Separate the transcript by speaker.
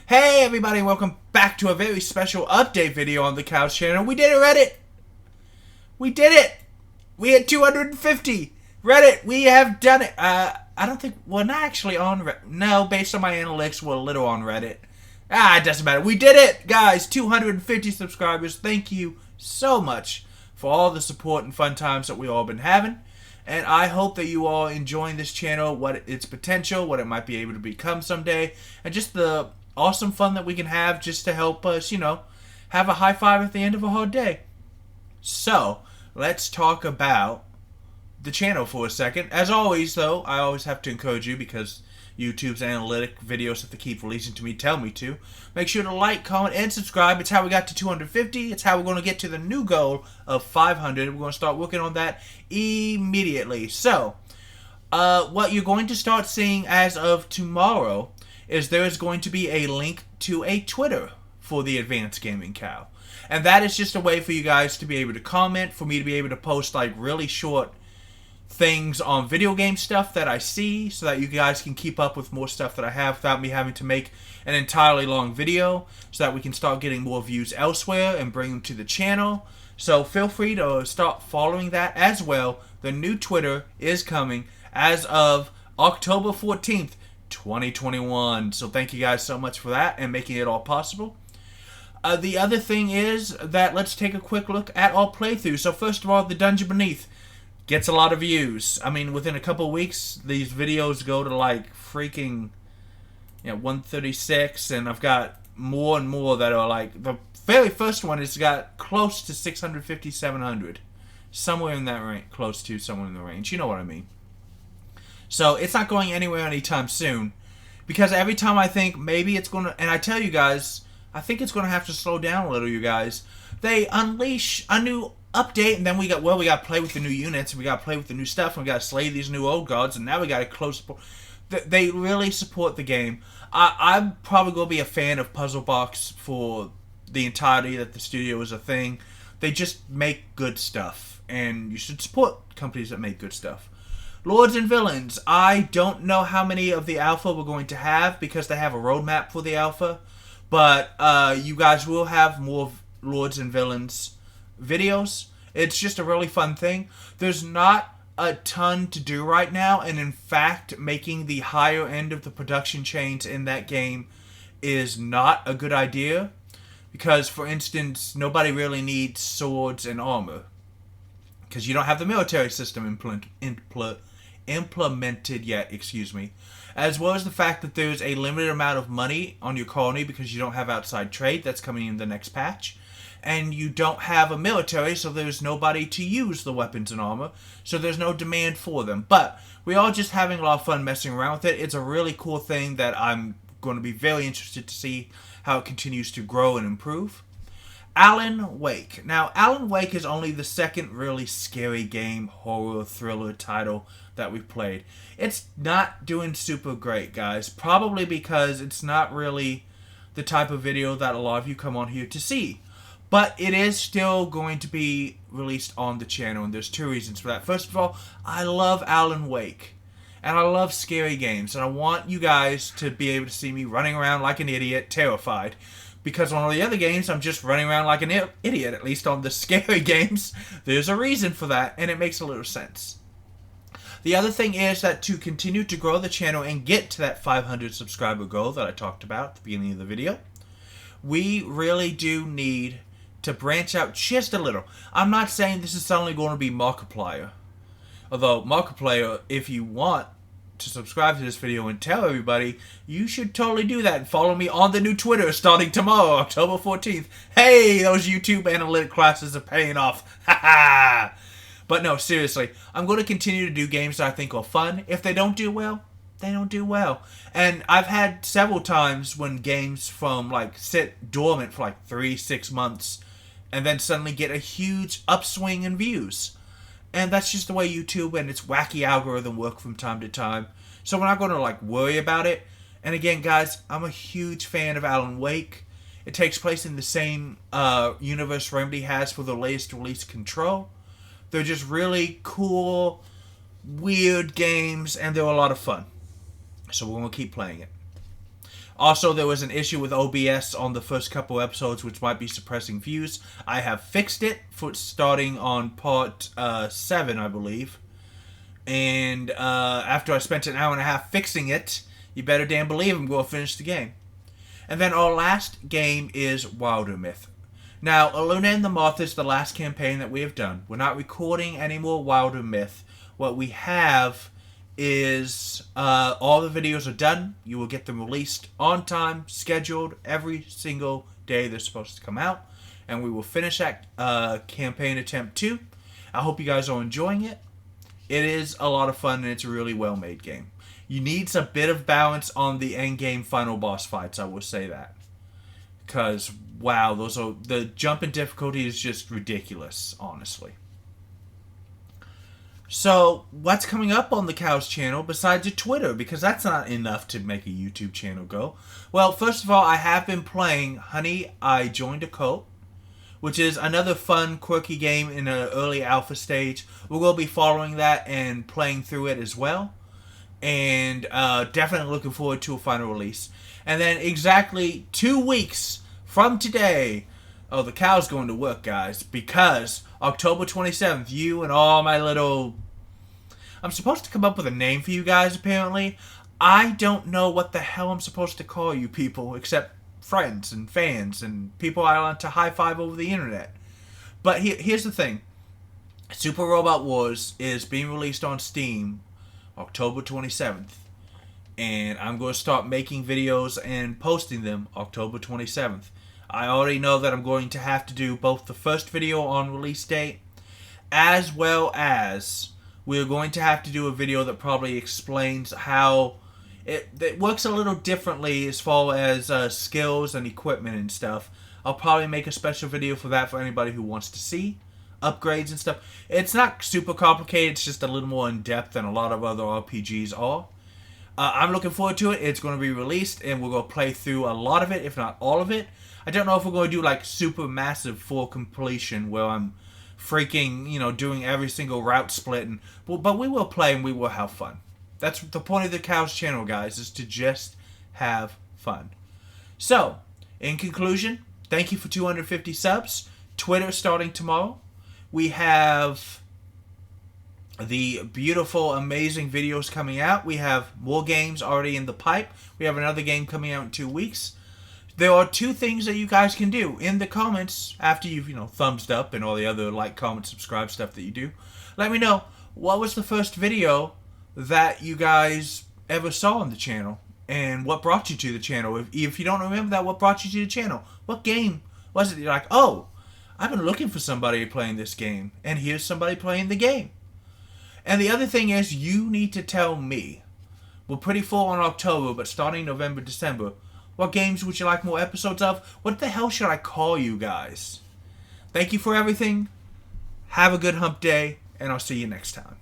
Speaker 1: Hey everybody, welcome back to a very special update video on the Couch channel. We did it, Reddit! We did it! We had 250! Reddit, we have done it! I don't think, we're not actually on Reddit. No, based on my analytics, we're a little on Reddit. It doesn't matter. We did it! Guys, 250 subscribers. Thank you so much for all the support and fun times that we've all been having. And I hope that you all enjoying this channel, what its potential, what it might be able to become someday, and just the awesome fun that we can have just to help us, have a high five at the end of a hard day. So, let's talk about the channel for a second. As always, though, I always have to encourage you because YouTube's analytic videos that they keep releasing to me tell me to. Make sure to like, comment, and subscribe. It's how we got to 250. It's how we're going to get to the new goal of 500. We're going to start working on that immediately. So, what you're going to start seeing as of tomorrow is there is going to be a link to a Twitter for the Advanced Gaming Cow. And that is just a way for you guys to be able to comment, for me to be able to post like really short things on video game stuff that I see, so that you guys can keep up with more stuff that I have without me having to make an entirely long video, so that we can start getting more views elsewhere and bring them to the channel. So feel free to start following that as well. The new Twitter is coming as of October 14th, 2021. So thank you guys so much for that and making it all possible. The other thing is that let's take a quick look at our playthrough. So first of all, the Dungeon Beneath gets a lot of views. I mean, within a couple weeks, these videos go to like freaking 136, and I've got more and more that are like, the very first one has got close to 650, 700. Somewhere in that range, close to somewhere in the range. You know what I mean. So it's not going anywhere anytime soon, because every time I think maybe it's going to, and I tell you guys, I think it's going to have to slow down a little, you guys. They unleash a new update, and then we got to play with the new units, and we got to play with the new stuff, and we got to slay these new old gods, and now we got to close support. They really support the game. I'm probably going to be a fan of Puzzle Box for the entirety that the studio is a thing. They just make good stuff, and you should support companies that make good stuff. Lords and Villains, I don't know how many of the alpha we're going to have because they have a roadmap for the alpha, but you guys will have more Lords and Villains videos. It's just a really fun thing. There's not a ton to do right now, and in fact, making the higher end of the production chains in that game is not a good idea, because, for instance, nobody really needs swords and armor, because you don't have the military system implemented yet, as well as the fact that there's a limited amount of money on your colony because you don't have outside trade. That's coming in the next patch. And you don't have a military, so there's nobody to use the weapons and armor, so there's no demand for them. But we are just having a lot of fun messing around with it. It's a really cool thing that I'm going to be very interested to see how it continues to grow and improve. Alan Wake. Now, Alan Wake is only the second really scary game, horror, thriller title that we've played. It's not doing super great, guys. Probably because it's not really the type of video that a lot of you come on here to see. But it is still going to be released on the channel, and there's two reasons for that. First of all, I love Alan Wake, and I love scary games, and I want you guys to be able to see me running around like an idiot, terrified. Because on all the other games, I'm just running around like an idiot. At least on the scary games, there's a reason for that, and it makes a little sense. The other thing is that to continue to grow the channel and get to that 500 subscriber goal that I talked about at the beginning of the video, we really do need to branch out just a little. I'm not saying this is only going to be Markiplier. Although, Markiplier, if you want to subscribe to this video and tell everybody, you should totally do that and follow me on the new Twitter starting tomorrow, October 14th. Hey, those YouTube analytic classes are paying off. Ha ha! But no, seriously, I'm going to continue to do games that I think are fun. If they don't do well, they don't do well. And I've had several times when games from sit dormant for 3-6 months and then suddenly get a huge upswing in views. And that's just the way YouTube and its wacky algorithm work from time to time. So we're not going to worry about it. And again, guys, I'm a huge fan of Alan Wake. It takes place in the same universe Remedy has for the latest release, Control. They're just really cool, weird games, and they're a lot of fun. So we're going to keep playing it. Also, there was an issue with OBS on the first couple episodes, which might be suppressing views. I have fixed it for starting on part 7, I believe. And after I spent an hour and a half fixing it, you better damn believe I'm going to finish the game. And then our last game is Wildermyth. Now, Eluna and the Moth is the last campaign that we have done. We're not recording any more Wildermyth. What we have is all the videos are done. You will get them released on time, scheduled, every single day they're supposed to come out. And we will finish that campaign attempt 2. I hope you guys are enjoying it. It is a lot of fun, and it's a really well-made game. You need a bit of balance on the end-game final boss fights, I will say that. Because, wow, the jump in difficulty is just ridiculous, honestly. So, what's coming up on the Cows channel besides your Twitter? Because that's not enough to make a YouTube channel go. Well, first of all, I have been playing Honey, I Joined a Cult, which is another fun, quirky game in an early alpha stage. We will be following that and playing through it as well. And definitely looking forward to a final release. And then exactly 2 weeks from today, oh, the Cow's going to work, guys, because October 27th, you and all my little... I'm supposed to come up with a name for you guys, apparently. I don't know what the hell I'm supposed to call you people, except friends and fans and people I want to high-five over the internet. But here's the thing. Super Robot Wars is being released on Steam October 27th. And I'm going to start making videos and posting them October 27th. I already know that I'm going to have to do both the first video on release date, as well as we're going to have to do a video that probably explains how it works a little differently as far as skills and equipment and stuff. I'll probably make a special video for that for anybody who wants to see upgrades and stuff. It's not super complicated, it's just a little more in-depth than a lot of other RPGs are. I'm looking forward to it. It's going to be released, and we're going to play through a lot of it, if not all of it. I don't know if we're going to do like super massive full completion where I'm freaking, doing every single route split. But we will play and we will have fun. That's the point of the Cows channel, guys, is to just have fun. So, in conclusion, thank you for 250 subs. Twitter starting tomorrow. We have the beautiful, amazing videos coming out. We have more games already in the pipe. We have another game coming out in 2 weeks. There are 2 things that you guys can do in the comments after you've, thumbs up and all the other like, comment, subscribe stuff that you do. Let me know, what was the first video that you guys ever saw on the channel? And what brought you to the channel? If you don't remember that, what brought you to the channel? What game was it? You're like, oh, I've been looking for somebody playing this game. And here's somebody playing the game. And the other thing is, you need to tell me. We're pretty full on October, but starting November, December, what games would you like more episodes of? What the hell should I call you guys? Thank you for everything. Have a good hump day, and I'll see you next time.